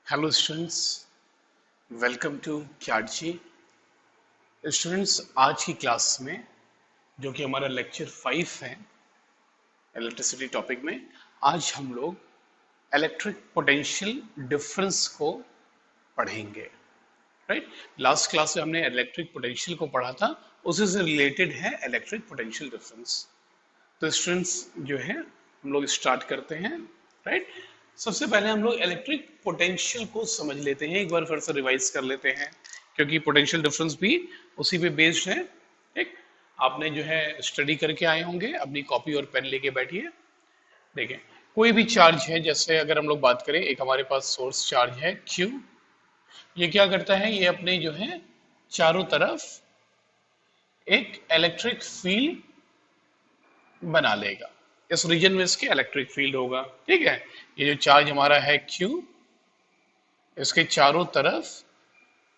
Hello students, welcome to क्याडजी। Students, आज की क्लास में जो कि हमारा लेक्चर 5 है इलेक्ट्रिसिटी टॉपिक में, आज हम लोग इलेक्ट्रिक पोटेंशियल डिफरेंस को पढ़ेंगे। राइट, लास्ट क्लास में हमने इलेक्ट्रिक पोटेंशियल को पढ़ा था, उसी से रिलेटेड है इलेक्ट्रिक पोटेंशियल डिफरेंस। तो स्टूडेंट्स जो है हम लोग स्टार्ट करते हैं। राइट, सबसे पहले हम लोग इलेक्ट्रिक पोटेंशियल को समझ लेते हैं, एक बार फिर से रिवाइज कर लेते हैं, क्योंकि पोटेंशियल डिफरेंस भी उसी पे बेस्ड है। ठीक, आपने जो है स्टडी करके आए होंगे, अपनी कॉपी और पेन लेके बैठिए। देखें, कोई भी चार्ज है, जैसे अगर हम लोग बात करें, एक हमारे पास सोर्स चार्ज है Q। ये क्या करता है, ये अपने जो है चारों तरफ एक इलेक्ट्रिक फील्ड बना लेगा। इस रीजन में इसके इलेक्ट्रिक फील्ड होगा। ठीक है, ये जो चार्ज हमारा है Q, इसके चारों तरफ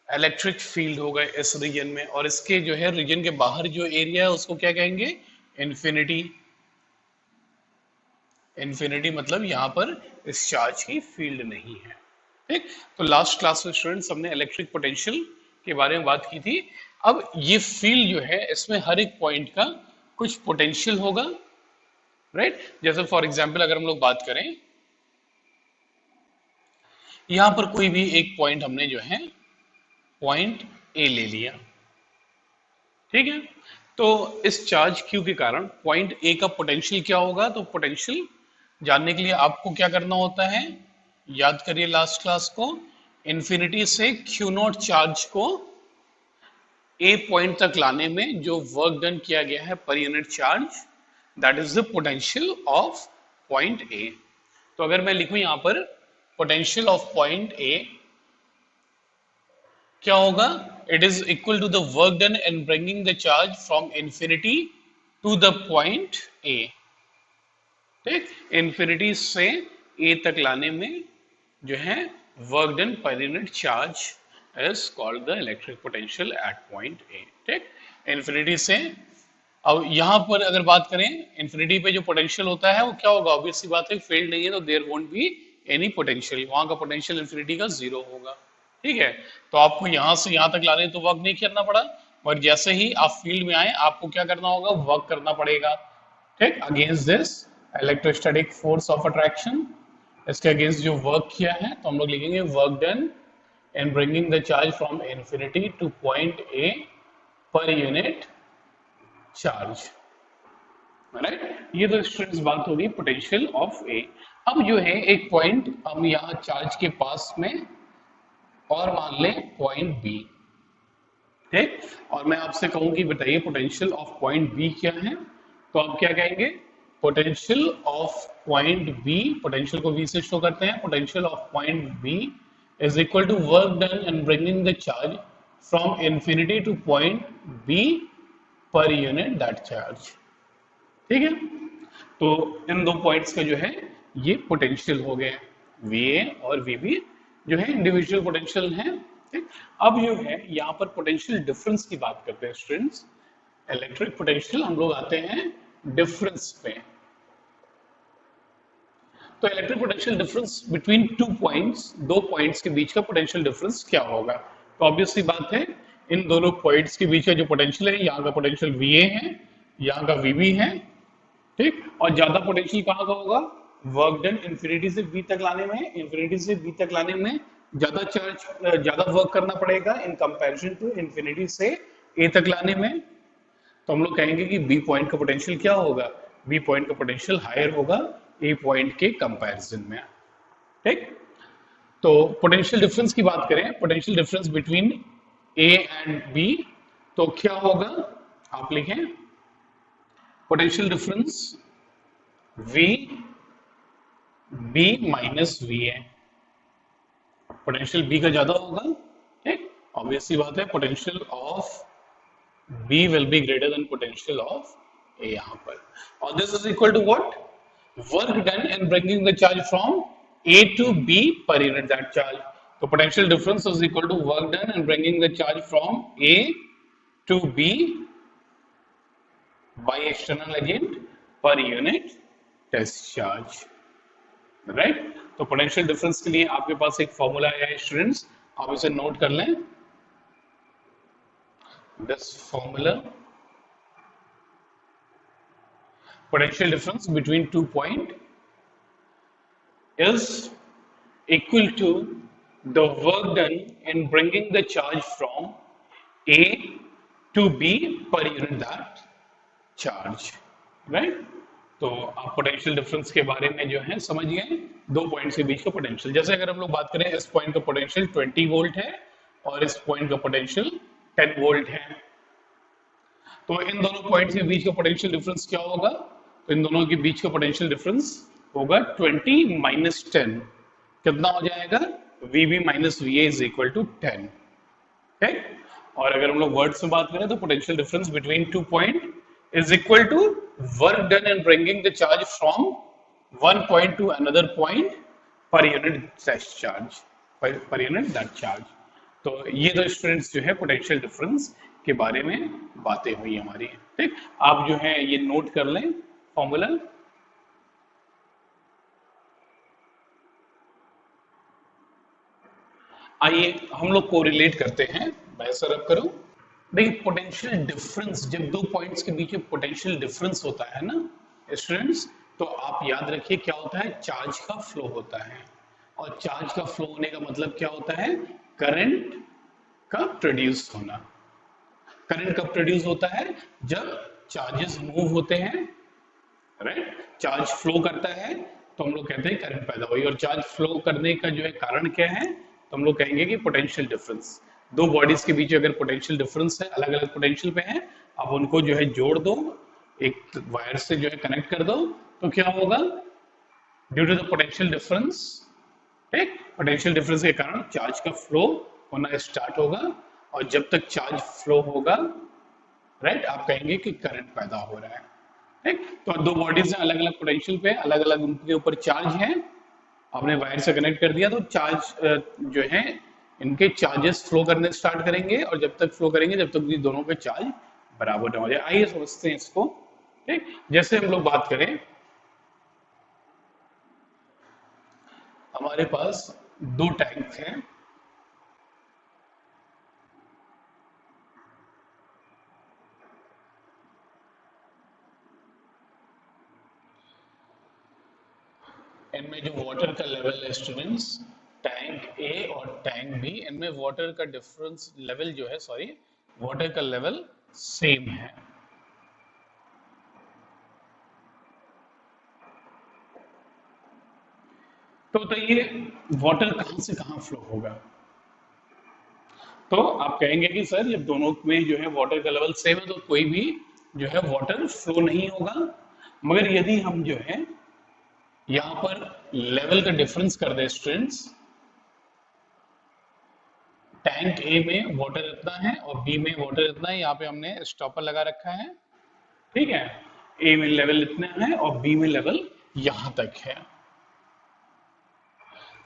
इलेक्ट्रिक फील्ड होगा इस रीजन में, और इसके जो है रीजन के बाहर जो एरिया है उसको क्या कहेंगे, इन्फिनिटी। इन्फिनिटी मतलब यहाँ पर इस चार्ज की फील्ड नहीं है। ठीक, तो लास्ट क्लास में स्टूडेंट्स हमने इलेक्ट्रिक पोटेंशियल के बारे में बात की थी। अब ये फील्ड जो है, इसमें हर एक पॉइंट का कुछ पोटेंशियल होगा। राइट, जैसे फॉर एग्जाम्पल अगर हम लोग बात करें, यहां पर कोई भी एक पॉइंट हमने जो है पॉइंट ए ले लिया। ठीक है, तो इस चार्ज क्यू के कारण पॉइंट ए का पोटेंशियल क्या होगा, तो पोटेंशियल जानने के लिए आपको क्या करना होता है, याद करिए लास्ट क्लास को, इन्फिनिटी से क्यू नॉट चार्ज को ए पॉइंट तक लाने में जो वर्क डन किया गया है पर unit charge, that is the potential of point A. तो अगर मैं लिखूं यहां पर पोटेंशियल ऑफ पॉइंट ए क्या होगा, it is equal to the work done in bringing the charge from infinity to the point A. ठीक, इंफिनिटी से ए तक लाने में जो है work done per unit charge is called the electric potential at point A. ठीक, infinity से, अब यहां पर अगर बात करें इंफिनिटी पे जो पोटेंशियल होता है वो क्या होगा, ऑब्वियस सी बात है, फील्ड नहीं है तो there won't be any potential, वहां का पोटेंशियल इंफिनिटी का जीरो होगा। ठीक है, तो आपको यहां से यहां तक लाने तो वर्क नहीं करना पड़ा, और जैसे ही आप फील्ड में आए आपको क्या करना होगा, वर्क करना पड़ेगा। ठीक, against this electrostatic force of attraction, इसके अगेंस्ट जो वर्क किया है तो हम लोग लिखेंगे work done in bringing the charge from infinity to point A पर यूनिट चार्ज। राइट, ये तो स्टूडेंट्स बात होगी पोटेंशियल ऑफ ए। अब जो है एक पॉइंट हम यहाँ चार्ज के पास में और मान लें पॉइंट बी। ठीक, और मैं आपसे कहूं कि बताइए पोटेंशियल ऑफ पॉइंट बी क्या है, तो आप क्या कहेंगे, potential of point B, potential को बी से शो करते हैं, potential of point B is equal to work done in bringing the charge from infinity to point B per unit that charge. ठीक है, तो इन दो पॉइंट्स का जो है ये पोटेंशियल हो गए, वी ए और वी बी जो है इंडिविजुअल पोटेंशियल है। ठीक, अब जो है यहाँ पर पोटेंशियल डिफरेंस की बात करते हैं स्टूडेंट्स। इलेक्ट्रिक पोटेंशियल हम लोग आते हैं डिफरेंस पे। तो electric potential difference between two points, दो पॉइंट्स के बीच का पोटेंशियल डिफरेंस क्या होगा, तो ऑब्वियस सी बात है, इन दोनों पॉइंट्स के बीच का जो पोटेंशियल है, यहाँ का पोटेंशियल वी ए है, यहाँ का वी बी है। ठीक, और ज्यादा पोटेंशियल कहाँ का होगा, वर्क डन इंफिनिटी से बी तक लाने में, इंफिनिटी से बी तक लाने में ज्यादा चार्ज, ज्यादा वर्क करना पड़ेगा इन कंपैरिजन टू इंफिनिटी से ए तक लाने में। तो हम लोग कहेंगे कि बी पॉइंट का पोटेंशियल क्या होगा, बी पॉइंट का पोटेंशियल हायर होगा ए पॉइंट के कंपैरिजन में। ठीक, तो पोटेंशियल डिफरेंस की बात करें, potential difference between A and B, तो क्या होगा, आप लिखें potential difference V B minus V A, potential B का ज्यादा होगा। ठीक, ऑब्वियस सी बात है, potential of B will be greater than potential of A यहाँ पर, और this is equal to what, work done in bringing the charge from A to B per unit that charge. तो potential difference is equal to work done in bringing the charge from A to B by external agent per unit test charge। Right, तो potential difference के लिए आपके पास एक formula है students, आप इसे note कर लें। This formula, potential difference between 2 points is equal to the work done in bringing the charge from A to B per unit that charge, right? तो आप पोटेंशियल डिफरेंस के बारे में जो है समझ गए, दो पॉइंट्स के बीच का पोटेंशियल। जैसे अगर हम लोग बात करें, इस पॉइंट का पोटेंशियल 20 वोल्ट है और इस पॉइंट का पोटेंशियल 10 वोल्ट है, तो इन दोनों पॉइंट्स के बीच का पोटेंशियल डिफरेंस क्या होगा? तो इन दोनों के बीच का पोटेंशियल डिफरेंस होगा 20 माइनस 10, कितना हो जाएगा? VB minus VA is equal to 10, ठीक। और अगर हम लोग वर्ड्स में बात करें तो potential difference between 2 point is equal to work done in bringing the charge from one point to another point per unit charge, per unit that charge. तो ये दो स्टूडेंट्स जो है पोटेंशियल डिफरेंस के बारे में बातें हुई हमारी, ठीक। आप जो है ये नोट कर लें फॉर्मूला। आइए हम लोग कोरिलेट करते हैं, मैं सर अब करूं। देखिए पोटेंशियल डिफरेंस, जब दो पॉइंट्स के बीच में पोटेंशियल डिफरेंस होता है ना स्टूडेंट्स, तो आप याद रखिए क्या होता है? चार्ज का फ्लो होता है, और चार्ज का फ्लो होने का मतलब क्या होता है? करंट का प्रोड्यूस होना। करंट कब प्रोड्यूस होता है? जब चार्जेस मूव होते हैं, राइट। चार्ज फ्लो करता है तो हम लोग कहते हैं करंट पैदा हुई, और चार्ज फ्लो करने का जो है कारण क्या है? तो हम लोग कहेंगे कि पोटेंशियल डिफरेंस। दो बॉडीज के बीच अगर पोटेंशियल डिफरेंस है, अलग अलग पोटेंशियल पे है, अब उनको जो है जोड़ दो, एक वायर से जो है कनेक्ट कर दो, तो क्या होगा? Due to the potential difference, ठीक, पोटेंशियल डिफरेंस के कारण चार्ज का फ्लो होना स्टार्ट होगा, और जब तक चार्ज फ्लो होगा, राइट, आप कहेंगे कि करंट पैदा हो रहा है, ठीक। तो दो बॉडीज हैं, अलग अलग पोटेंशियल पे, अलग अलग उनके ऊपर चार्ज है, आपने वायर से कनेक्ट कर दिया तो चार्ज जो है इनके चार्जेस फ्लो करने स्टार्ट करेंगे, और जब तक फ्लो करेंगे जब तक ये दोनों के चार्ज बराबर ना हो जाए। आइए समझते हैं इसको, ठीक। जैसे हम लोग बात करें, हमारे पास दो टैंक हैं, इनमें जो वाटर का लेवल है स्टूडेंट्स, टैंक ए और टैंक बी, इनमें वाटर का डिफरेंस लेवल जो है, सॉरी, वाटर का लेवल सेम है। तो ये वाटर कहां से कहां फ्लो होगा? तो आप कहेंगे कि सर जब दोनों में जो है वाटर का लेवल सेम है तो कोई भी जो है वाटर फ्लो नहीं होगा, मगर यदि हम जो है यहां पर लेवल का डिफरेंस कर दे स्टूडेंट्स, टैंक ए में वाटर इतना है और बी में वाटर इतना है, यहाँ पे हमने स्टॉपर लगा रखा है, ठीक है। ए में लेवल इतना है और बी में लेवल यहां तक है,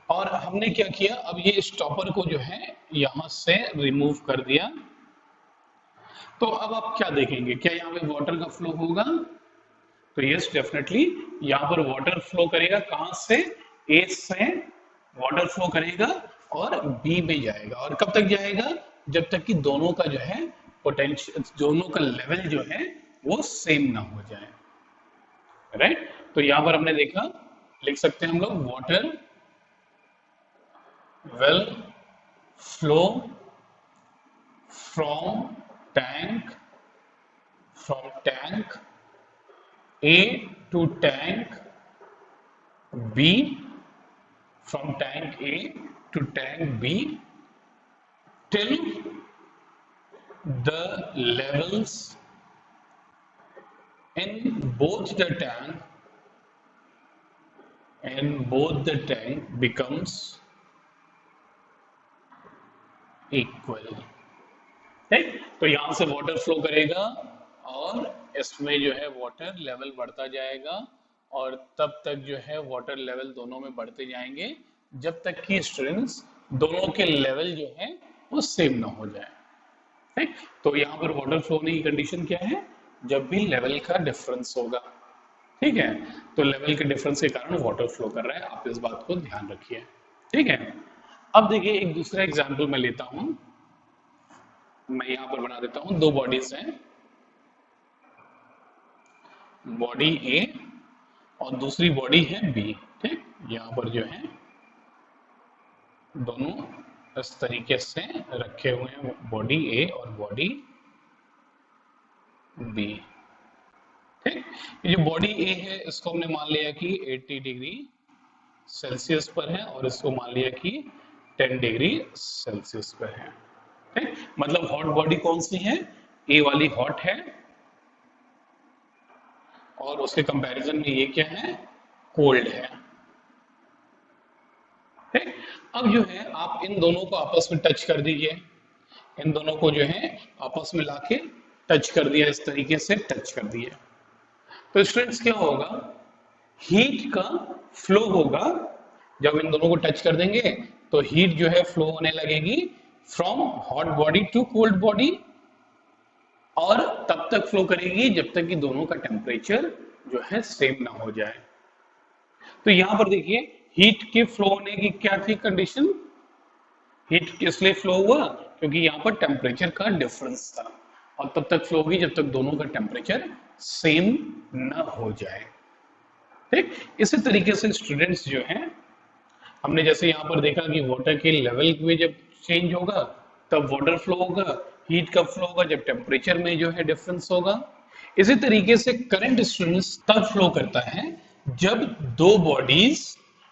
और हमने क्या किया, अब ये स्टॉपर को जो है यहां से रिमूव कर दिया, तो अब आप क्या देखेंगे? क्या यहाँ पे वाटर का फ्लो होगा? तो यस डेफिनेटली यहाँ पर वाटर फ्लो करेगा, कहां से? ए से वाटर फ्लो करेगा और बी में जाएगा, और कब तक जाएगा? जब तक कि दोनों का जो है पोटेंशियल, दोनों का लेवल जो है वो सेम ना हो जाए, राइट। तो यहां पर हमने देखा, लिख सकते हैं हम लोग, water will flow from tank A to tank B, from tank A to tank B till the levels in both the tank becomes equal, ठीक। तो यहां से वाटर फ्लो करेगा और इसमें जो है वाटर लेवल बढ़ता जाएगा, और तब तक जो है वाटर लेवल दोनों में बढ़ते जाएंगे जब तक कि स्टूडेंट्स दोनों के लेवल जो है वो सेम ना हो जाए, ठीक। तो यहाँ पर वाटर फ्लो होने की कंडीशन क्या है? जब भी लेवल का डिफरेंस होगा, ठीक है, तो लेवल के डिफरेंस के कारण वाटर फ्लो कर रहा है, आप इस बात को ध्यान रखिए। ठीक है, अब देखिए एक दूसरा एग्जाम्पल मैं लेता हूं, मैं यहां पर बना देता हूं, दो बॉडीज हैं, बॉडी ए और दूसरी बॉडी है बी। ठीक, यहां पर जो है दोनों इस तरीके से रखे हुए हैं, बॉडी ए और बॉडी बी। ठीक, ये जो बॉडी ए है इसको हमने मान लिया कि 80 डिग्री सेल्सियस पर है और इसको मान लिया कि 10 डिग्री सेल्सियस पर है। ठीक, मतलब हॉट बॉडी कौन सी है, ए वाली हॉट है और उसके कंपैरिजन में ये क्या है, कोल्ड है। ठीक, अब जो है आप इन दोनों को आपस में टच कर दीजिए, इन दोनों को जो है आपस में लाके टच कर दिया, इस तरीके से टच कर दिया, तो स्टूडेंट्स क्या होगा, हीट का फ्लो होगा। जब इन दोनों को टच कर देंगे तो हीट जो है फ्लो होने लगेगी from hot body to cold body, और तब तक फ्लो करेगी जब तक कि दोनों का टेम्परेचर जो है सेम ना हो जाए। तो यहां पर देखिए हीट के फ्लो होने की क्या थी कंडीशन, हीट इसलिए फ्लो हुआ क्योंकि यहाँ पर टेम्परेचर का डिफरेंस था, और तब तक फ्लो होगी जब तक दोनों का टेम्परेचर सेम न हो जाए। ठीक, इसी तरीके से स्टूडेंट्स जो हैं, हमने जैसे यहाँ पर देखा कि वाटर के लेवल में जब चेंज होगा तब वाटर फ्लो होगा, हीट कब फ्लो होगा, जब टेम्परेचर में जो है डिफरेंस होगा। इसी तरीके से करंट स्टूडेंट्स तब फ्लो करता है जब दो बॉडीज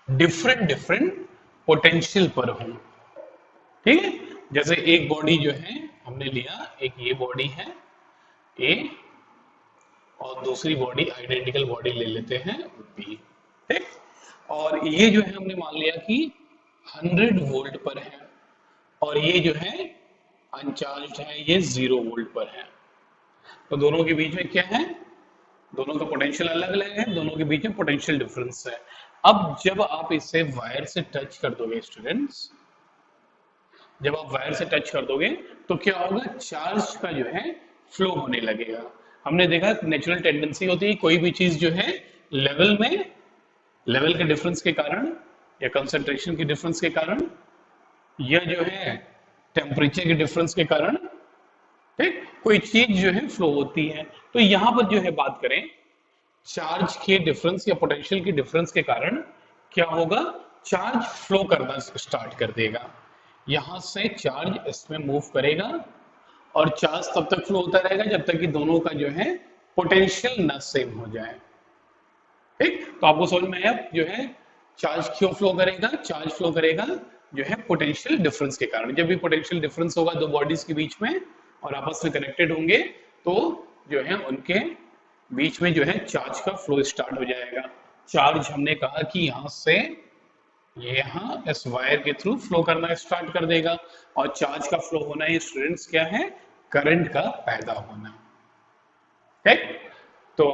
डिफरेंट डिफरेंट पोटेंशियल पर हों। ठीक है, जैसे एक बॉडी जो है हमने लिया, एक ये बॉडी है ए और दूसरी बॉडी आइडेंटिकल बॉडी ले लेते हैं बी। ठीक, और ये जो है हमने मान लिया कि 100 वोल्ट पर है और ये जो है अनचार्ज है, ये 0 वोल्ट पर है। तो दोनों के बीच में क्या है, दोनों का पोटेंशियल अलग अलग है, दोनों के बीच में पोटेंशियल डिफरेंस है। अब जब आप इसे वायर से टच कर दोगे स्टूडेंट्स, जब आप वायर से टच कर दोगे तो क्या होगा, चार्ज का जो है फ्लो होने लगेगा। हमने देखा नेचुरल टेंडेंसी होती है कोई भी चीज जो है लेवल में, लेवल के डिफरेंस के कारण या कंसंट्रेशन के डिफरेंस के कारण या जो है टेम्परेचर के डिफरेंस के कारण, ठीक, कोई चीज जो है फ्लो होती है। तो यहां पर जो है बात करें चार्ज के डिफरेंस या पोटेंशियल के डिफरेंस के कारण क्या होगा, चार्ज फ्लो करना स्टार्ट कर देगा, यहां से चार्ज इसमें मूव करेगा और चार्ज तब तक फ्लो होता रहेगा जब तक कि दोनों का जो है पोटेंशियल न सेम हो जाए। ठीक, तो आपको समझ में आया जो है चार्ज क्यों फ्लो करेगा, चार्ज फ्लो करेगा जो है पोटेंशियल डिफरेंस के कारण। जब भी पोटेंशियल डिफरेंस होगा दो बॉडीज के बीच में और आपस में कनेक्टेड होंगे तो जो है उनके बीच में जो है चार्ज का फ्लो स्टार्ट हो जाएगा। चार्ज हमने कहा कि यहां से ये यहाँ इस वायर के थ्रू फ्लो करना स्टार्ट कर देगा, और चार्ज का फ्लो होना ही स्टूडेंट्स क्या है, करंट का पैदा होना। ठीक, तो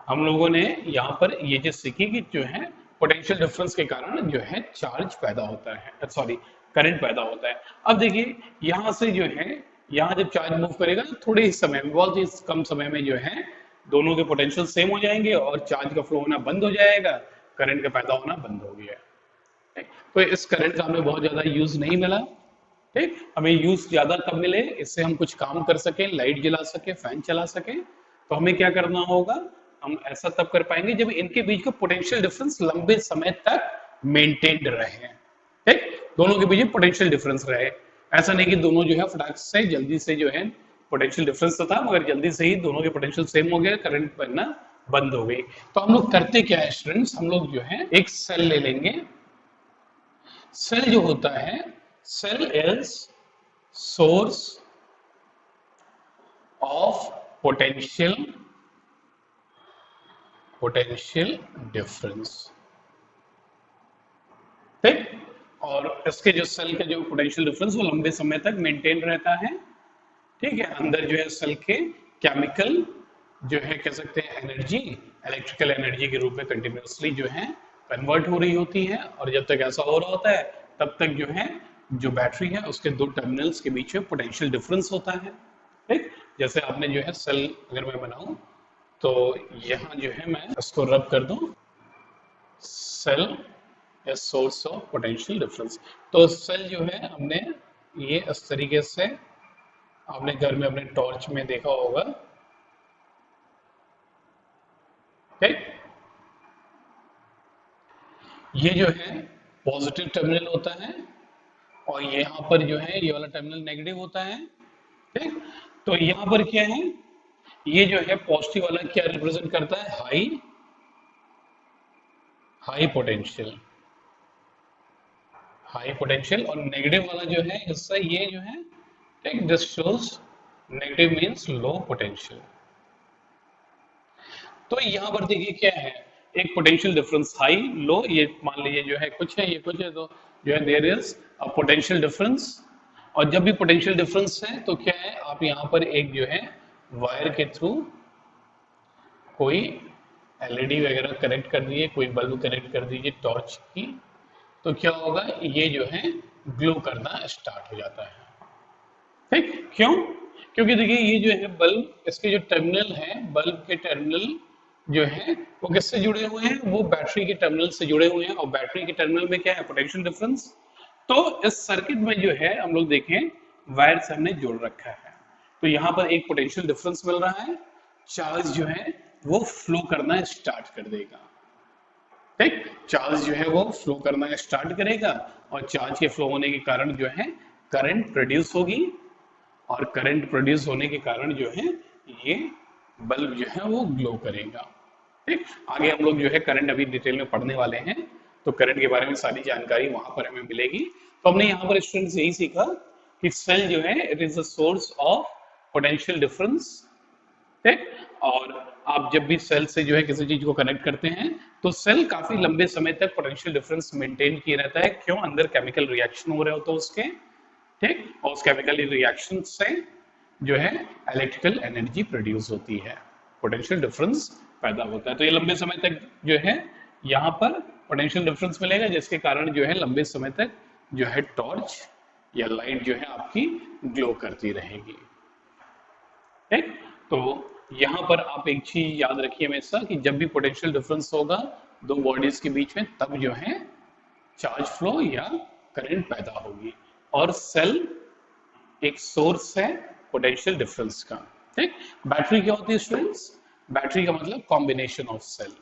हम लोगों ने यहाँ पर ये चीज सीखी कि जो है पोटेंशियल डिफरेंस के कारण जो है चार्ज पैदा होता है, सॉरी करंट पैदा होता है। अब देखिए यहाँ से जो है, यहाँ जब चार्ज मूव करेगा थोड़े ही समय में, बहुत ही कम समय में जो है दोनों के पोटेंशियल सेम हो जाएंगे और चार्ज का फ्लो होना बंद हो जाएगा, करंट का पैदा होना बंद हो गया। ठीक? तो इस करंट का हमें बहुत ज्यादा यूज नहीं मिला। ठीक, हमें यूज ज्यादा कब मिले, इससे हम कुछ काम कर सके, लाइट जला सके, फैन चला सके, तो हमें क्या करना होगा, हम ऐसा तब कर पाएंगे जब इनके बीच का पोटेंशियल डिफरेंस लंबे समय तक मेंटेन्ड रहे। ठीक, दोनों के बीच में पोटेंशियल डिफरेंस रहे, ऐसा नहीं कि दोनों जो है फटाक से जल्दी से जो है पोटेंशियल डिफरेंस तो था मगर जल्दी से ही दोनों के पोटेंशियल सेम हो गया, करंट बनना बंद हो गई। तो हम लोग करते क्या है स्टूडेंट्स, हम लोग जो है एक सेल ले लेंगे। सेल जो होता है, cell is source of potential difference. ठीक, और इसके जो सेल का जो पोटेंशियल डिफरेंस वो लंबे समय तक मेंटेन रहता है। ठीक है, अंदर जो है सेल के केमिकल जो है कह सकते हैं एनर्जी इलेक्ट्रिकल एनर्जी के रूप में कंटिन्यूअसली जो है कन्वर्ट हो रही होती है, और जब तक ऐसा हो रहा होता है तब तक जो है जो बैटरी है उसके दो टर्मिनल्स के बीच में पोटेंशियल डिफरेंस होता है। ठीक, जैसे आपने जो है सेल अगर मैं बनाऊं, तो यहाँ जो है मैं इसको रब कर दूं, सेल या सोर्स ऑफ पोटेंशियल डिफरेंस। तो सेल जो है हमने ये इस तरीके से आपने घर में अपने टॉर्च में देखा होगा, ठीक। ये जो है पॉजिटिव टर्मिनल होता है और यहाँ पर जो है ये वाला टर्मिनल नेगेटिव होता है, ठीक। तो यहाँ पर क्या है, ये जो है पॉजिटिव वाला क्या रिप्रेजेंट करता है, high high potential, high potential. और नेगेटिव वाला जो है हिस्सा ये जो है, ठीक, this shows negative means low potential. तो यहाँ पर देखिए क्या है, एक पोटेंशियल डिफरेंस हाई लो, ये मान लीजिए जो है कुछ है, ये कुछ है, तो जो है there is a potential difference. और जब भी पोटेंशियल डिफरेंस है तो क्या है, आप यहाँ पर एक जो है वायर के थ्रू कोई एलईडी वगैरह कनेक्ट कर दीजिए, कोई बल्ब कनेक्ट कर दीजिए टॉर्च की, तो क्या होगा, ये जो है ग्लो करना स्टार्ट हो जाता है, ठीक। क्यों? क्योंकि देखिए ये जो है बल्ब, इसके जो टर्मिनल है, बल्ब के टर्मिनल जो है वो किससे जुड़े हुए हैं, वो बैटरी के टर्मिनल से जुड़े हुए हैं। और बैटरी के टर्मिनल में क्या है, पोटेंशियल डिफरेंस। तो इस सर्किट में जो है हम लोग देखें वायर से हमने जोड़ रखा है, तो यहाँ पर एक पोटेंशियल डिफरेंस मिल रहा है, चार्ज जो है वो फ्लो करना स्टार्ट कर देगा, ठीक। चार्ज जो है वो फ्लो करना स्टार्ट करेगा और चार्ज के फ्लो होने के कारण जो है करंट प्रोड्यूस होगी, और करंट प्रोड्यूस होने के कारण जो है ये बल्ब जो है वो ग्लो करेगा, ठीक। आगे हम लोग जो है करंट अभी डिटेल में पढ़ने वाले हैं, तो करंट के बारे में सारी जानकारी वहां पर हमें मिलेगी। तो हमने यहाँ पर स्टूडेंट्स यही सीखा कि सेल जो है it is a source of potential difference, ठीक। और आप जब भी सेल से जो है किसी चीज को कनेक्ट करते हैं तो सेल काफी लंबे समय तक पोटेंशियल डिफरेंस मेंटेन किए रहता है। क्यों? अंदर केमिकल रिएक्शन हो रहे होते हैं उसके, ठीक। और उस केमिकल रिएक्शन से जो है इलेक्ट्रिकल एनर्जी प्रोड्यूस होती है, पोटेंशियल डिफरेंस पैदा होता है। तो ये लंबे समय तक जो है यहाँ पर पोटेंशियल डिफरेंस मिलेगा, जिसके कारण जो है लंबे समय तक जो है टॉर्च या लाइट जो है आपकी ग्लो करती रहेगी, ठीक। तो यहाँ पर आप एक चीज याद रखिए हमेशा कि जब भी पोटेंशियल डिफरेंस होगा दो बॉडीज के बीच में, तब जो है चार्ज फ्लो या करंट पैदा होगी। और सेल एक सोर्स है पोटेंशियल डिफरेंस का, ठीक। बैटरी क्या होती है स्टूडेंट्स? बैटरी का मतलब कॉम्बिनेशन ऑफ सेल।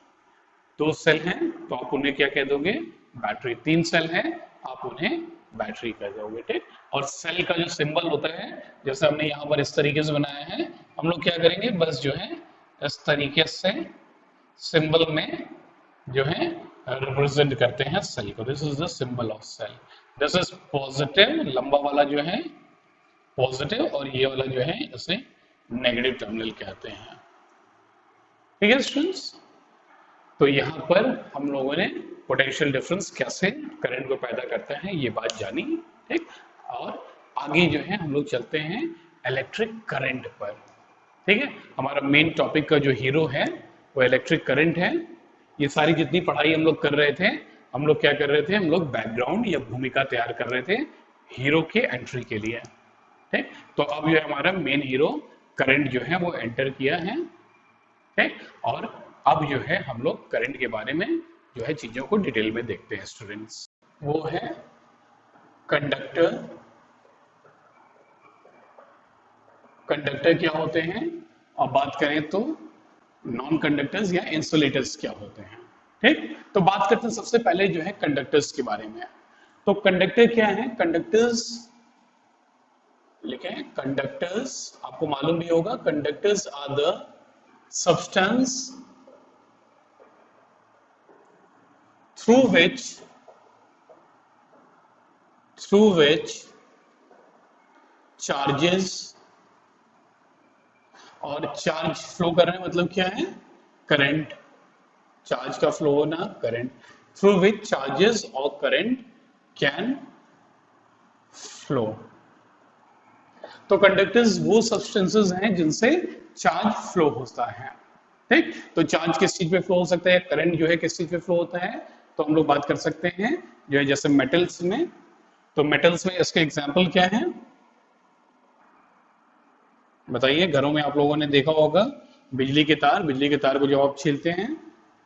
दो सेल हैं तो आप उन्हें क्या कह दोगे? बैटरी। तीन सेल हैं, आप उन्हें बैटरी कह दोगे, ठीक। और सेल का जो सिंबल होता है, जैसे हमने यहाँ पर इस तरीके से बनाया है, हम लोग क्या करेंगे, बस जो है इस तरीके से सिंबल में जो है रिप्रेजेंट करते हैं सेल को। This is the symbol of cell. This is positive, लंबा वाला जो है पॉजिटिव, और ये वाला जो है इसे नेगेटिव टर्मिनल कहते हैं, ठीक है स्टूडेंट्स। तो यहाँ पर हम लोगों ने पोटेंशियल डिफरेंस कैसे करंट को पैदा करता है ये बात जानी, ठीक। और आगे जो है हम लोग चलते हैं इलेक्ट्रिक करंट पर, ठीक है। हमारा मेन टॉपिक का जो हीरो है वो इलेक्ट्रिक करंट है। ये सारी जितनी पढ़ाई हम लोग कर रहे थे, हम लोग क्या कर रहे थे, हम लोग बैकग्राउंड या भूमिका तैयार कर रहे थे हीरो के एंट्री के लिए, ठीक। तो अब जो है हमारा मेन हीरो करंट जो है वो एंटर किया है, ठीक। और अब जो है हम लोग करंट के बारे में जो है चीजों को डिटेल में देखते हैं स्टूडेंट्स। वो है कंडक्टर। कंडक्टर क्या होते हैं, और बात करें तो नॉन कंडक्टर्स या इंसुलेटर्स क्या होते हैं, ठीक। तो बात करते हैं सबसे पहले जो है कंडक्टर्स के बारे में। तो कंडक्टर क्या है? कंडक्टर्स लिखें, कंडक्टर्स आपको मालूम भी होगा, conductors are the substance through which charges, और चार्ज फ्लो कर रहे हैं मतलब क्या है? करंट। चार्ज का फ्लो होना, करंट। थ्रू विच चार्जेस और करंट कैन फ्लो। तो कंडक्टर्स वो सब्सटेंसेस हैं जिनसे चार्ज फ्लो होता है, ठीक। तो चार्ज किस चीज पे फ्लो हो सकता है, करंट जो है किस चीज पे फ्लो होता है, तो हम लोग बात कर सकते हैं जो है जैसे मेटल्स में। तो मेटल्स में इसके एग्जांपल क्या है बताइए? घरों में आप लोगों ने देखा होगा बिजली के तार को जब आप छीलते हैं,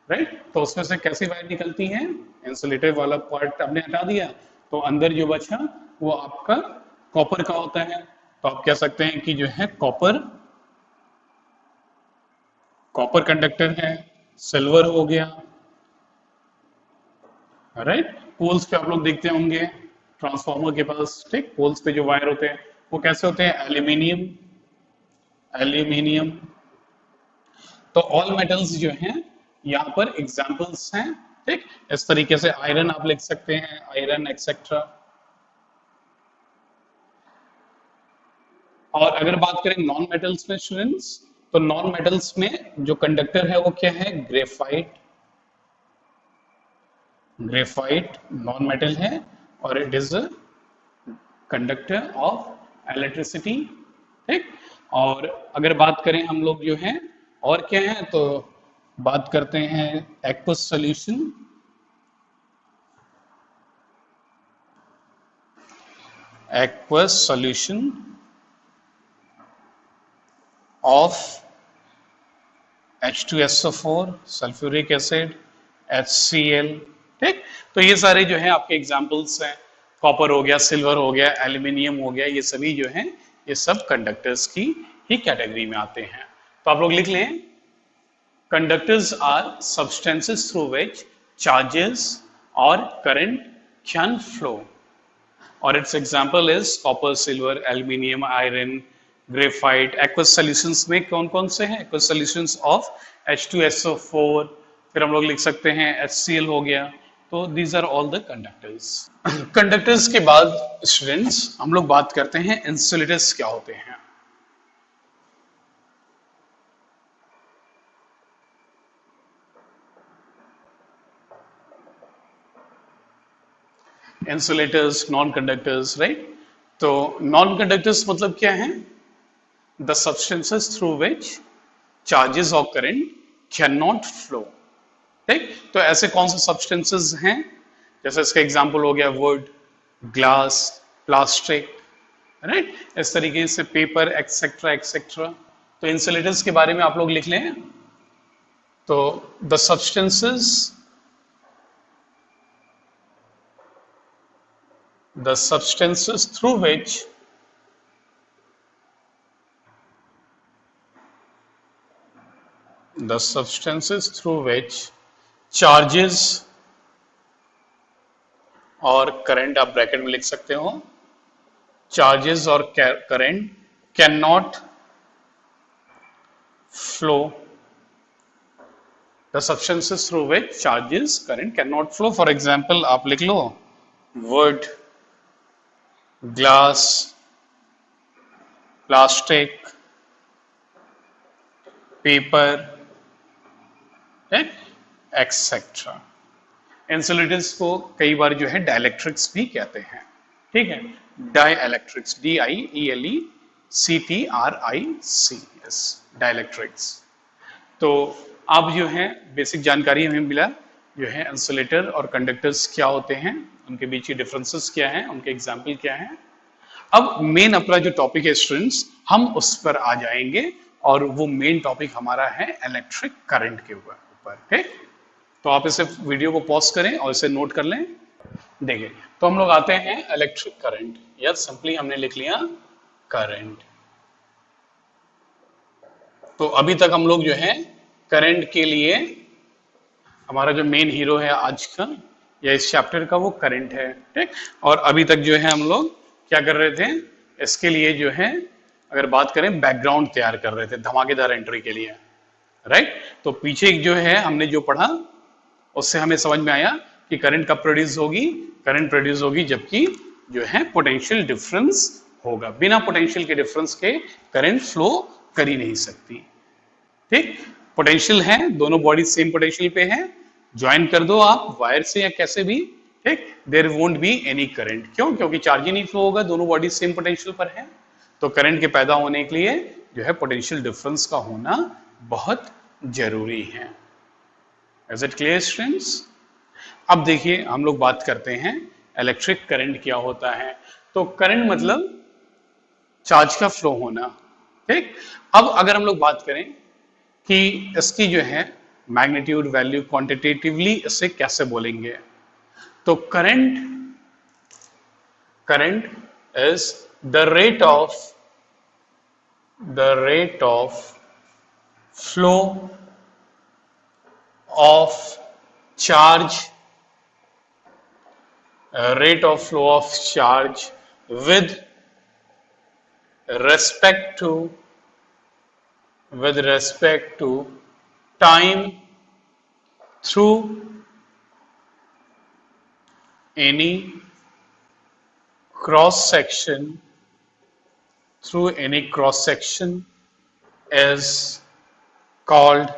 राइट, तो उसमें से कैसी वायर निकलती है? इंसुलेटर वाला पार्ट आपने हटा दिया, तो अंदर जो बचा वो आपका कॉपर का होता है। तो आप कह सकते हैं कि जो है कॉपर, कॉपर कंडक्टर है। सिल्वर हो गया, राइट। पोल्स पे आप लोग देखते होंगे ट्रांसफार्मर के पास, ठीक, पोल्स पे जो वायर होते हैं वो कैसे होते हैं? Aluminium, aluminium. तो ऑल मेटल्स जो हैं यहाँ पर एग्जांपल्स हैं, ठीक। इस तरीके से आयरन आप लिख सकते हैं, आयरन एक्सेट्रा। और अगर बात करें नॉन मेटल्स में स्टूडेंट्स, तो नॉन मेटल्स में जो कंडक्टर है वो क्या है? ग्रेफाइट। ग्रेफाइट नॉन मेटल है और it is a conductor of electricity, ठीक। और अगर बात करें हम लोग जो है और क्या है, तो बात करते हैं aqueous solution. Aqueous solution of H2SO4, sulphuric acid, HCl, ठीक। तो ये सारे जो है आपके एग्जांपल्स हैं। कॉपर हो गया, सिल्वर हो गया, एल्यूमिनियम हो गया, ये सभी जो हैं ये सब कंडक्टर्स की ही कैटेगरी में आते हैं। तो आप लोग लिख लें, conductors are substances through which charges or current can flow, or its example is copper, silver, aluminium, iron, graphite। aqueous solutions में कौन कौन से हैं? aqueous solutions of H2SO4, फिर हम लोग लिख सकते हैं HCl हो गया। तो these are all the conductors। conductors के बाद स्टूडेंट्स हम लोग बात करते हैं insulators क्या होते हैं। Insulators, non conductors, right. तो नॉन कंडक्टर्स मतलब क्या है? The substances through which charges और करंट कैन नॉट फ्लो, ठीक। तो ऐसे कौन से सब्सटेंसेस हैं? जैसे इसका एग्जांपल हो गया वुड, ग्लास, प्लास्टिक, राइट, इस तरीके से पेपर एक्सेट्रा एक्सेट्रा। तो इंसुलेटर्स के बारे में आप लोग लिख लें, तो the substances, the substances through which charges और करंट, आप ब्रैकेट में लिख सकते हो, चार्जेस और current can not flow. The substances through which charges current can not flow. For example आप लिख लो wood, glass, plastic, paper, etcetera. Insulators को कई बार जो है डाइलेक्ट्रिक्स भी कहते हैं, ठीक है। Dielectrics, DIELECTRICS, dielectrics. तो अब जो है बेसिक जानकारी हमें मिला जो है इंसुलेटर और कंडक्टर्स क्या होते हैं, उनके बीच की डिफरेंसेस क्या हैं, उनके एग्जाम्पल क्या हैं। अब मेन अपना जो टॉपिक है स्टूडेंट्स, हम उस पर आ जाएंगे और वो मेन टॉपिक हमारा है इलेक्ट्रिक करंट के ऊपर, ठीक। तो आप इसे वीडियो को पॉज करें और इसे नोट कर लें। देखिए, तो हम लोग आते हैं इलेक्ट्रिक करंट, या सिंपली हमने लिख लिया करंट। तो अभी तक हम लोग जो है करंट के लिए, हमारा जो मेन हीरो है आज का या इस चैप्टर का वो करंट है, ठीक। और अभी तक जो है हम लोग क्या कर रहे थे, इसके लिए जो है अगर बात करें बैकग्राउंड तैयार कर रहे थे धमाकेदार एंट्री के लिए, राइट। तो पीछे जो है हमने जो पढ़ा उससे हमें समझ में आया कि करंट कब प्रोड्यूस होगी। करंट प्रोड्यूस होगी जबकि जो है पोटेंशियल डिफरेंस होगा। बिना पोटेंशियल के डिफरेंस के करंट फ्लो कर ही नहीं सकती, ठीक। पोटेंशियल है, दोनों बॉडी सेम पोटेंशियल पे है, ज्वाइन कर दो आप वायर से या कैसे भी, ठीक, there won't be any current. क्यों? क्योंकि चार्ज ही नहीं फ्लो होगा, दोनों बॉडी सेम पोटेंशियल पर है। तो करंट के पैदा होने के लिए जो है पोटेंशियल डिफरेंस का होना बहुत जरूरी है। Is it clear students? अब देखिए हम लोग बात करते हैं इलेक्ट्रिक करंट क्या होता है। तो करंट मतलब चार्ज का फ्लो होना, ठीक। अब अगर हम लोग बात करें कि इसकी जो है मैग्नीट्यूड वैल्यू क्वांटिटेटिवली इसे कैसे बोलेंगे। तो current is the rate of flow of charge with respect to time through any cross section is called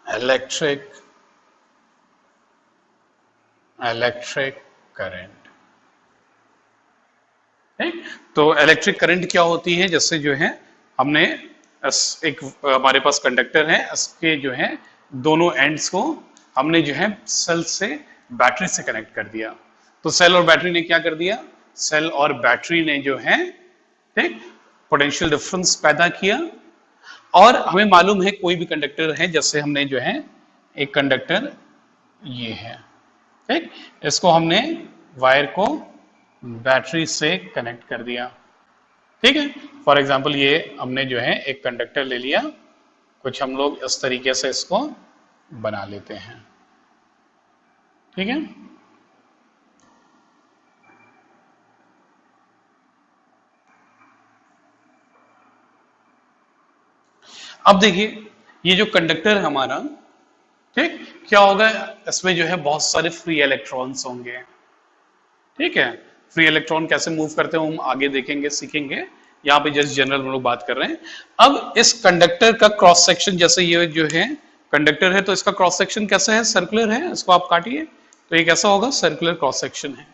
electric current. तो इलेक्ट्रिक करंट क्या होती है, जैसे जो है हमने एक हमारे पास कंडक्टर है, इसके जो है दोनों एंड्स को हमने जो है सेल से बैटरी से कनेक्ट कर दिया। तो सेल और बैटरी ने क्या कर दिया, सेल और बैटरी ने जो है ठीक पोटेंशियल डिफरेंस पैदा किया। और हमें मालूम है कोई भी कंडक्टर है, जैसे हमने जो है एक कंडक्टर ये है ठीक, इसको हमने वायर को बैटरी से कनेक्ट कर दिया। ठीक है, फॉर एग्जांपल ये हमने जो है एक कंडक्टर ले लिया, कुछ हम लोग इस तरीके से इसको बना लेते हैं। ठीक है, अब देखिए ये जो कंडक्टर है हमारा ठीक, क्या होगा, इसमें जो है बहुत सारे फ्री इलेक्ट्रॉन्स होंगे। ठीक है, फ्री इलेक्ट्रॉन कैसे मूव करते हैं हम आगे देखेंगे, सीखेंगे। यहाँ पे जस्ट जनरल हम लोग बात कर रहे हैं। अब इस कंडक्टर का क्रॉस सेक्शन, जैसे ये जो है कंडक्टर है तो इसका क्रॉस सेक्शन कैसा है, सर्कुलर है, इसको आप काटिए तो ये कैसा होगा, सर्कुलर क्रॉस सेक्शन है।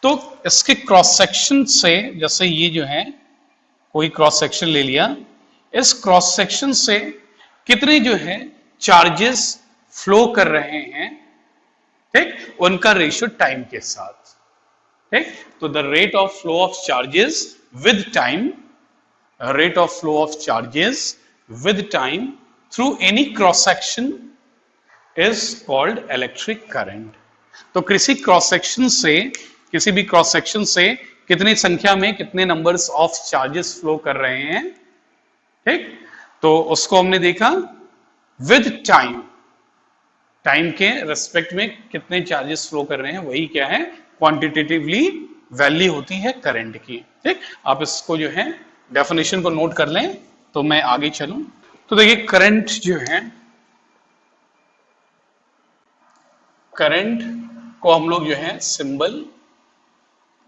तो इसके क्रॉस सेक्शन से, जैसे ये जो है कोई क्रॉस सेक्शन ले लिया, इस क्रॉस सेक्शन से कितने जो है चार्जेस फ्लो कर रहे हैं ठीक, उनका रेशियो टाइम के साथ। ठीक, तो the rate of flow of charges with time, through any cross section is called electric current. तो किसी भी क्रॉस सेक्शन से कितनी संख्या में कितने नंबर्स ऑफ चार्जेस फ्लो कर रहे हैं ठीक, तो उसको हमने देखा विद टाइम के रेस्पेक्ट में कितने चार्जेस फ्लो कर रहे हैं, वही क्या है, क्वांटिटेटिवली वैल्यू होती है करंट की। ठीक, आप इसको जो है डेफिनेशन को नोट कर लें तो मैं आगे चलूं। तो देखिए करंट जो है, करंट को हम लोग जो है सिंबल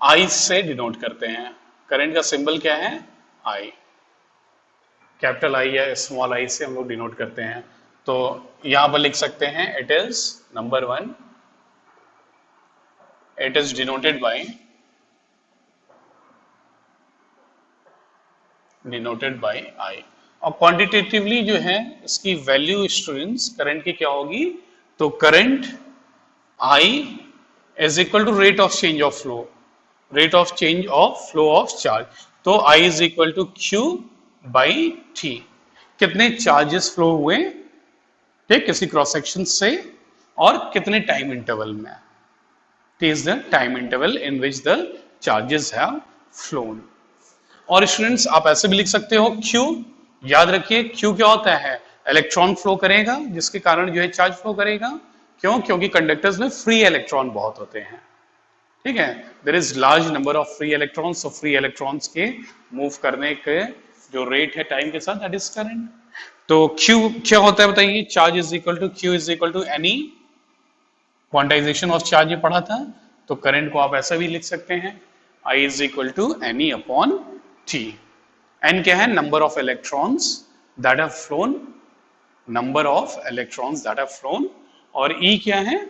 आई से डिनोट करते हैं। करंट का सिंबल क्या है, आई, कैपिटल आई या स्मॉल आई से हम लोग डिनोट करते हैं। तो यहां पर लिख सकते हैं it is number 1, it is denoted by I. और क्वांटिटेटिवली जो है इसकी वैल्यू स्टूडेंट्स करंट की क्या होगी, तो current I is equal to rate of change of flow of charge. तो I is equal to Q by T, कितने चार्जेस फ्लो हुए ठीक किसी क्रॉस सेक्शन से और कितने टाइम इंटरवल में, T is the time interval in which the charges have flown. और स्टूडेंट्स आप ऐसे भी लिख सकते हो क्यू, याद रखिए क्यू क्या होता है, इलेक्ट्रॉन फ्लो करेगा जिसके कारण जो है चार्ज फ्लो करेगा। क्यों, क्योंकि कंडक्टर्स में फ्री इलेक्ट्रॉन बहुत होते हैं। ठीक है, there is large number of free electrons, तो फ्री इलेक्ट्रॉन्स के मूव करने के जो रेट है टाइम के साथ, दैट इज करंट। तो Q क्या होता है बताइए, charge is equal to Q is equal to n e, quantization of charge ये पढ़ा था। तो करंट को आप ऐसा भी लिख सकते हैं, I is equal to n e upon T। N क्या है, number of electrons that have flown, number of electrons that have flown. और E क्या है,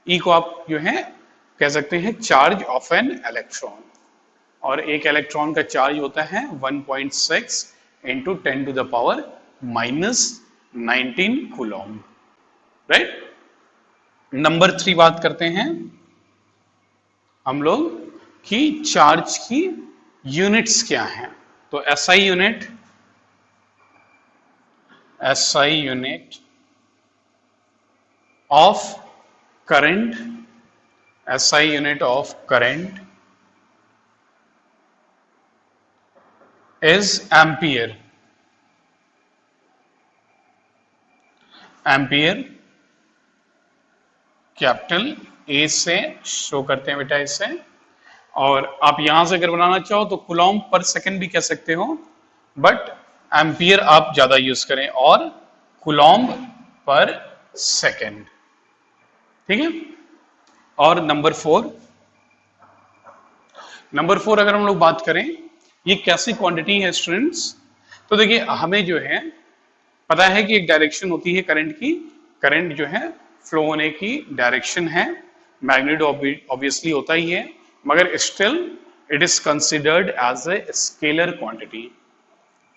E को आप जो है कह सकते हैं चार्ज ऑफ एन इलेक्ट्रॉन। और एक इलेक्ट्रॉन का चार्ज होता है 1.6 into 10 to the power -19 coulomb, right. Number 3 बात करते हैं हम लोग कि चार्ज की यूनिट्स क्या हैं। तो SI unit SI unit of current, SI unit of current is ampere. Ampere capital A से शो करते हैं बेटा इसे, और आप यहां से अगर बनाना चाहो तो कूलॉम पर सेकंड भी कह सकते हो, बट एम्पियर आप ज्यादा यूज करें, और कूलॉम पर सेकंड, ठीक है। और नंबर फोर अगर हम लोग बात करें, ये कैसी क्वांटिटी है स्टूडेंट्स, तो देखिए हमें जो है पता है कि एक डायरेक्शन होती है करंट की, करंट जो है फ्लो होने की डायरेक्शन है, मैग्नीट्यूड ऑब्वियसली होता ही है, मगर still it is considered as a scalar quantity.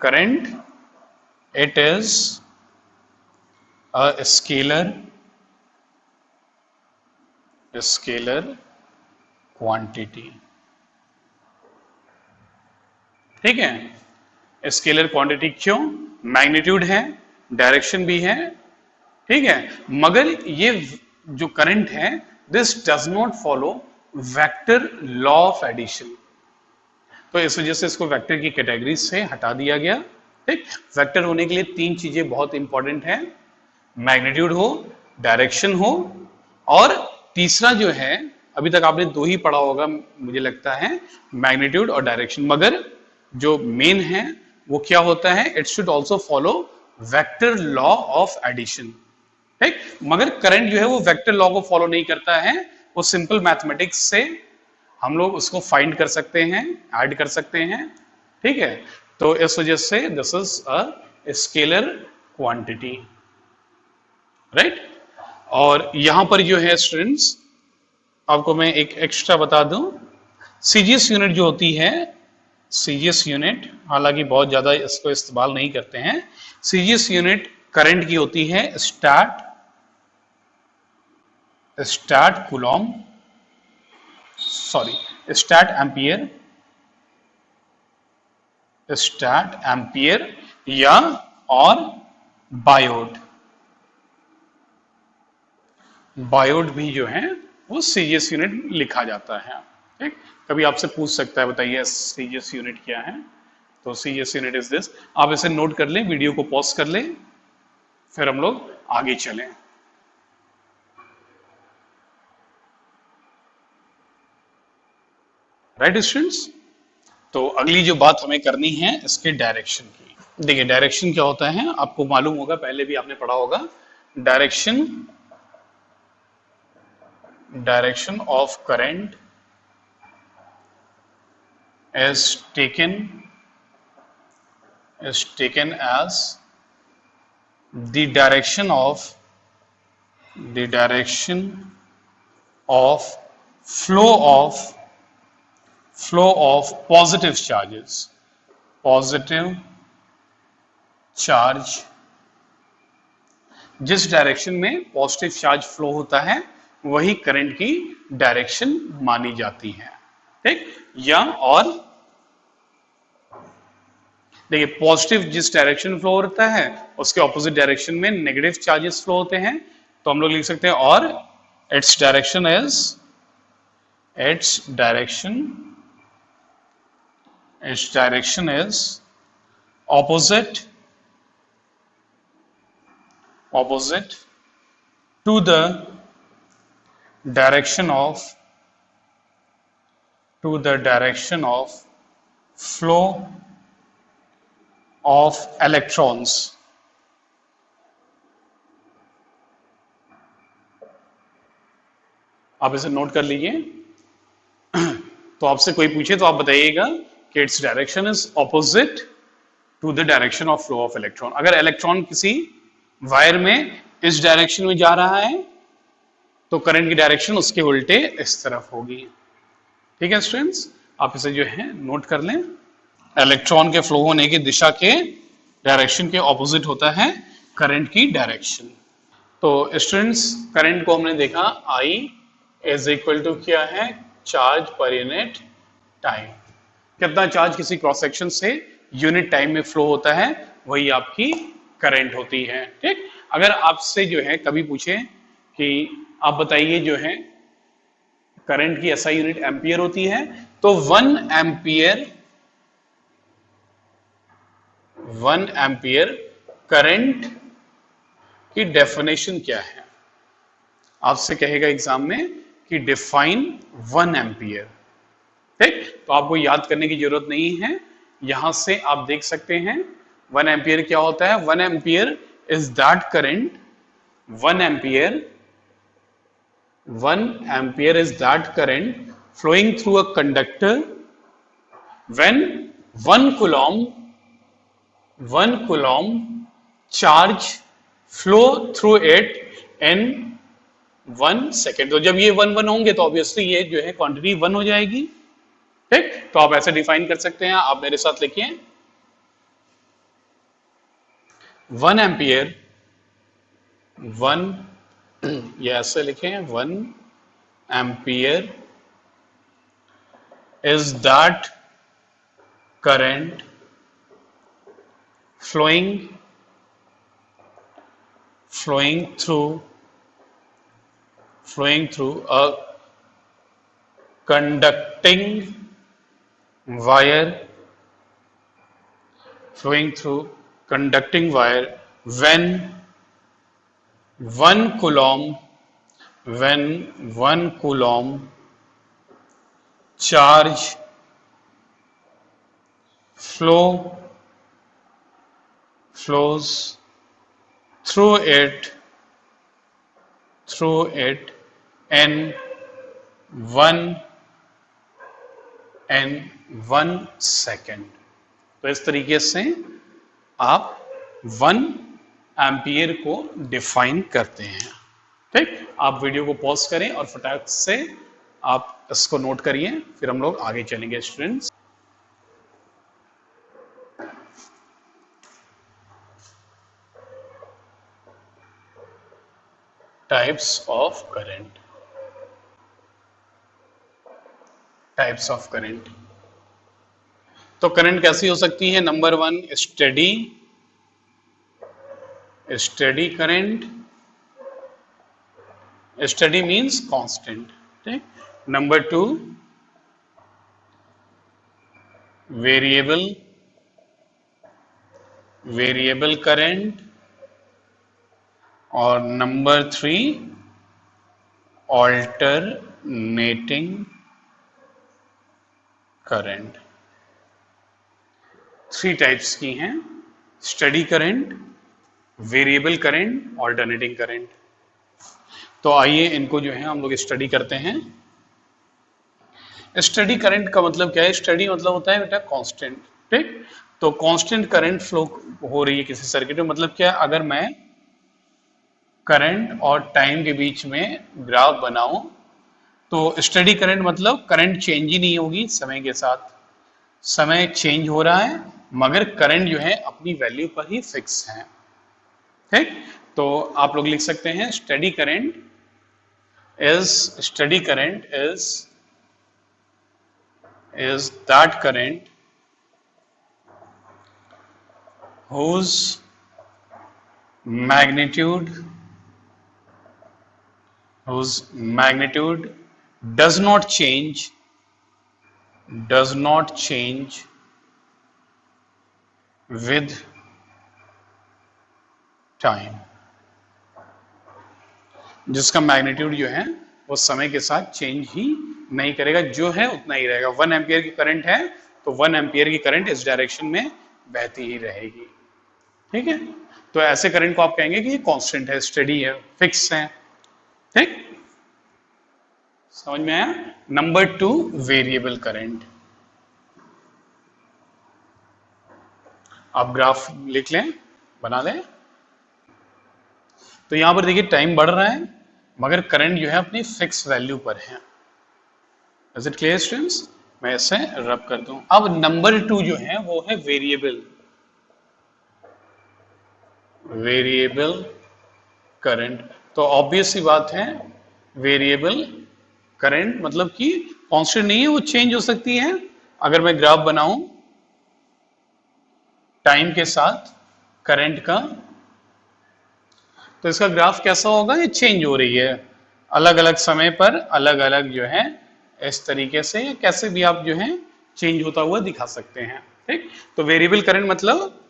Current it is a scalar quantity, ठीक है। स्केलर क्वांटिटी क्यों? मैग्नीट्यूड है, डायरेक्शन भी है, ठीक है, मगर ये जो करंट है this does not follow vector law of addition, तो इस वजह से इसको वेक्टर की कैटेगरी से हटा दिया गया, ठीक। वेक्टर होने के लिए तीन चीजें बहुत इंपॉर्टेंट है, मैग्नीट्यूड हो, डायरेक्शन हो, और तीसरा जो है अभी तक आपने दो ही पढ़ा होगा मुझे लगता है, मैग्नीट्यूड और डायरेक्शन, मगर जो मेन है वो क्या होता है, it should also follow vector law of addition, ठीक। मगर करंट जो है वो वेक्टर लॉ को फॉलो नहीं करता है, वो सिंपल मैथमेटिक्स से हम लोग उसको फाइंड कर सकते हैं, ऐड कर सकते हैं, ठीक है। तो इस वजह से this is a scalar quantity, right. और यहां पर जो है स्टूडेंट्स आपको मैं एक एक्स्ट्रा बता दूं, सीजीएस यूनिट जो होती है, सीजीएस यूनिट हालांकि बहुत ज्यादा इसको इस्तेमाल नहीं करते हैं, सीजीएस यूनिट करंट की होती है start Coulomb, sorry start ampere या और बायोड भी जो है वो सीजीएस यूनिट लिखा जाता है, ठीक। कभी आपसे पूछ सकता है बताइए सीजीएस यूनिट क्या है, तो सीजीएस यूनिट इज दिस, आप इसे नोट कर लें, वीडियो को पॉज कर लें, फिर हम लोग आगे चलें। राइट स्टूडेंट्स, तो अगली जो बात हमें करनी है इसके डायरेक्शन की। देखिए डायरेक्शन क्या होता है आपको मालूम होगा, पहले भी आपने पढ़ा होगा, direction of current is taken as the direction of flow of positive charge, जिस डायरेक्शन में पॉजिटिव चार्ज फ्लो होता है वही करंट की डायरेक्शन मानी जाती है, ठीक। या और देखिए पॉजिटिव जिस डायरेक्शन फ्लो होता है उसके ऑपोजिट डायरेक्शन में नेगेटिव चार्जेस फ्लो होते हैं, तो हम लोग लिख सकते हैं और it's direction is opposite to the direction of flow of electrons। आप इसे नोट कर लीजिए, तो आपसे कोई पूछे तो आप बताइएगा कि its direction is opposite to the direction of flow of electron. अगर इलेक्ट्रॉन किसी वायर में इस डायरेक्शन में जा रहा है तो करंट की डायरेक्शन उसके उल्टे इस तरफ होगी, ठीक है स्टूडेंट्स, आप इसे जो है नोट कर लें। इलेक्ट्रॉन के फ्लो होने की दिशा के डायरेक्शन के ऑपोजिट होता है करंट की डायरेक्शन। तो स्टूडेंट्स करंट को हमने देखा I इज इक्वल टू क्या है, चार्ज पर यूनिट टाइम, कितना चार्ज किसी क्रॉस सेक्शन से यूनिट टाइम में फ्लो होता है वही आपकी करंट होती है। ठीक, अगर आपसे जो है कभी पूछे कि आप बताइए जो है करंट की एसआई यूनिट एम्पियर होती है, तो 1 एम्पियर करंट की डेफिनेशन क्या है? आपसे कहेगा एग्जाम में कि डिफाइन 1 एम्पियर। ठीक, तो आपको याद करने की जरूरत नहीं है, यहां से आप देख सकते हैं 1 एम्पियर क्या होता है। 1 ampere is that current, 1 ampere 1 ampere is that current flowing through a conductor when 1 coulomb charge flow through it in 1 second. तो जब ये 1 होंगे तो ऑब्वियसली ये जो है क्वांटिटी 1 हो जाएगी। ठीक, तो आप ऐसे डिफाइन कर सकते हैं। आप मेरे साथ लिखिए 1 एम्पियर, 1 ये ऐसे लिखें 1 ampere is that current flowing through a conducting wire when 1 coulomb charge flows through it in 1 second. तो इस तरीके से आप 1 एम्पियर को डिफाइन करते हैं। ठीक, आप वीडियो को पॉज करें और फटाक से आप इसको नोट करिए, फिर हम लोग आगे चलेंगे स्टूडेंट्स। Types of current. तो करंट कैसी हो सकती है? Number 1 study current, study means constant. ठीक, नंबर 2 वेरिएबल करंट, और नंबर 3 ऑल्टरनेटिंग करंट। 3 टाइप्स की हैं, study current, variable current, alternating current. तो आइए इनको जो है हम लोग स्टडी करते हैं। स्टडी करंट का मतलब क्या है? स्टडी मतलब होता है बेटा कांस्टेंट। ठीक, तो कांस्टेंट करंट फ्लो हो रही है किसी सर्किट में, मतलब क्या? अगर मैं करंट और टाइम के बीच में ग्राफ बनाऊं तो स्टडी करंट मतलब करंट चेंज ही नहीं होगी समय के साथ। समय चेंज हो रहा है मगर करंट जो है अपनी वैल्यू पर ही फिक्स है। ठीक, तो आप लोग लिख सकते हैं study current is that current whose magnitude does not change with time, जिसका मैग्नीट्यूड जो है वो समय के साथ चेंज ही नहीं करेगा, जो है उतना ही रहेगा। 1 एम्पियर की करंट है तो 1 एम्पियर की करंट इस डायरेक्शन में बहती ही रहेगी। ठीक है, तो ऐसे करंट को आप कहेंगे कि ये कांस्टेंट है, स्टडी है, फिक्स है। ठीक, समझ में आया? Number 2 variable current. आप ग्राफ लिख लें, बना लें। तो यहां पर देखिए टाइम बढ़ रहा है मगर करंट जो है अपनी फिक्स वैल्यू पर है। Is it clear students? मैं इसे रब कर दूं। अब नंबर 2 जो है वो है वेरिएबल करंट। तो ऑब्वियस सी बात है, वेरिएबल करंट मतलब कि कांस्टेंट नहीं है, वो चेंज हो सकती है। अगर मैं ग्राफ बनाऊं टाइम के साथ करंट का तो इसका ग्राफ कैसा होगा, ये चेंज हो रही है अलग अलग समय पर, अलग अलग जो है इस तरीके से, या कैसे भी आप जो है चेंज होता हुआ दिखा सकते हैं। ठीक, तो वेरिएबल करंट मतलब,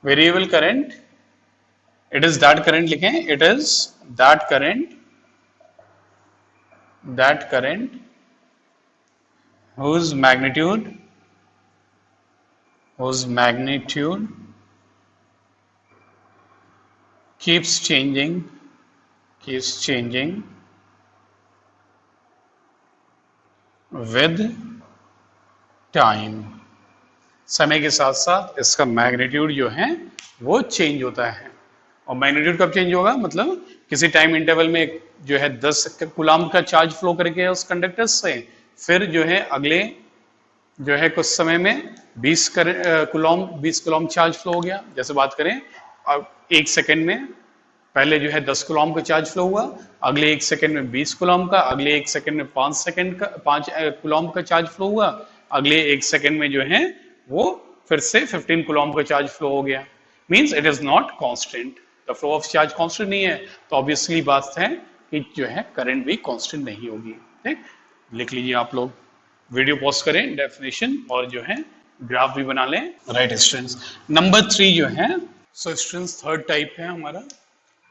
variable current it is that current लिखें, it is that current whose magnitude keeps changing with time। समय के साथ साथ इसका मैग्नीट्यूड जो है वो चेंज होता है। और मैग्नीट्यूड कब चेंज होगा, मतलब किसी टाइम इंटरवल में जो है 10 कूलम्ब का चार्ज फ्लो करके उस कंडक्टर से, फिर जो है अगले जो है कुछ समय में 20 कूलम्ब चार्ज फ्लो हो गया। जैसे बात करें, अब 1 सेकेंड में पहले जो है 10 कूलम्ब का चार्ज फ्लो हुआ, अगले 1 सेकेंड में 20 कूलम्ब का, अगले 1 सेकेंड में 5 कूलम्ब का चार्ज फ्लो हुआ, अगले 1 सेकेंड में जो है वो फिर से 15 कूलम्ब का चार्ज फ्लो हो गया। Means it is not constant, the flow of charge constant नहीं है, तो ऑब्वियसली बात है कि जो है करंट भी कांस्टेंट नहीं होगी। ठीक, लिख लीजिए आप लोग, वीडियो पॉज करें, डेफिनेशन और जो है ग्राफ भी बना लें। राइट स्टूडेंट्स, नंबर 3 जो है, सो स्टूडेंट्स थर्ड टाइप है हमारा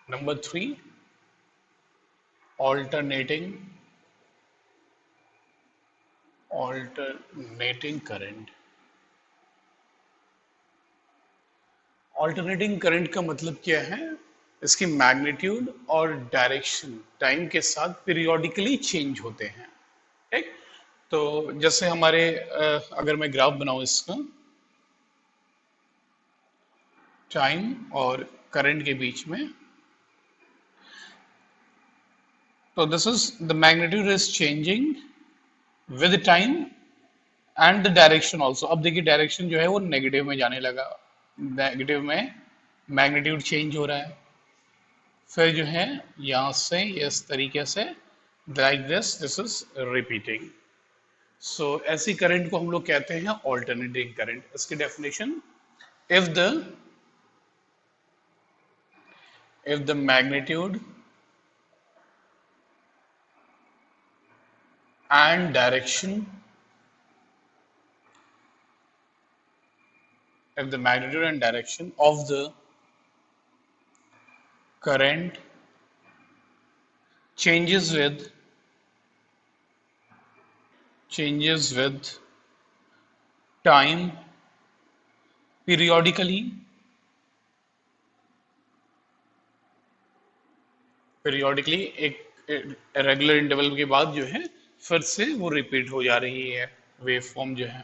number 3, alternating current. Alternating current का मतलब क्या है, इसकी मैग्नीट्यूड और डायरेक्शन टाइम के साथ पीरियोडिकली चेंज होते हैं। ठीक, तो जैसे हमारे अगर मैं ग्राफ बनाऊं इसका, टाइम और करंट के बीच में, तो this is the magnitude is changing with time and the direction also. अब देखिए डायरेक्शन जो है वो नेगेटिव में जाने लगा, नेगेटिव में मैग्नीट्यूड चेंज हो रहा है, फिर जो है यहां से इस तरीके से लाइक दिस इज रिपीटिंग। सो ऐसी करंट को हम लोग कहते हैं ऑल्टरनेटिंग करंट। इसकी definition, if the magnitude and direction, if the magnitude and direction of the current changes with time periodically एक रेगुलर इंटरवल के बाद जो है फिर से वो रिपीट हो जा रही है वेव फॉर्म जो है,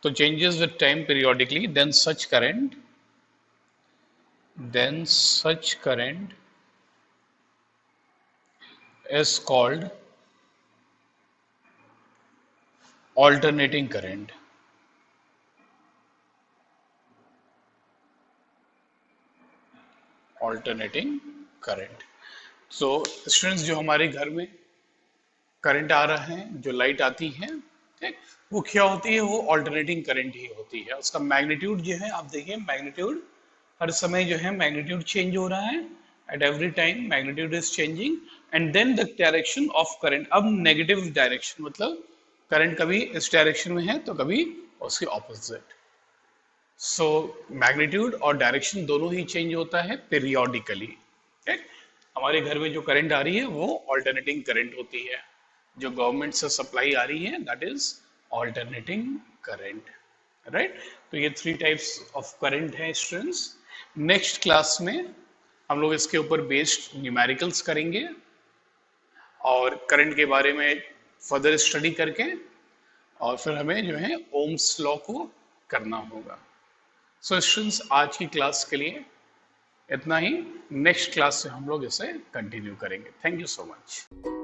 तो changes with time periodically, then such current is called alternating current। So students, जो हमारे घर में करंट आ रहा है, जो लाइट आती है, ठीक, वो क्या होती है, वो ऑल्टरनेटिंग करंट ही होती है। उसका मैग्नीट्यूड जो है, आप देखिए मैग्नीट्यूड हर समय जो है मैग्नीट्यूड चेंज हो रहा है, at every time magnitude is changing, and then the direction of current. अब नेगेटिव डायरेक्शन मतलब करंट कभी इस डायरेक्शन में है तो कभी उसके ऑपोजिट। सो मैग्नीट्यूड और डायरेक्शन दोनों ही चेंज होता है पीरियोडिकली। ठीक, हमारे घर में जो करंट आ रही है वो ऑल्टरनेटिंग करंट होती है, जो गवर्नमेंट से सप्लाई आ रही है that is alternating current. Right, तो ये 3 टाइप्स ऑफ करंट है स्टूडेंट्स। नेक्स्ट क्लास में हम लोग इसके ऊपर बेस्ड न्यूमेरिकल्स करेंगे और करंट के बारे में फर्दर स्टडी करके, और फिर हमें जो है ओम्स लॉ को करना होगा। सो स्टूडेंट्स, आज की क्लास के लिए इतना ही। नेक्स्ट क्लास से हम लोग इसे कंटिन्यू करेंगे। Thank you so much.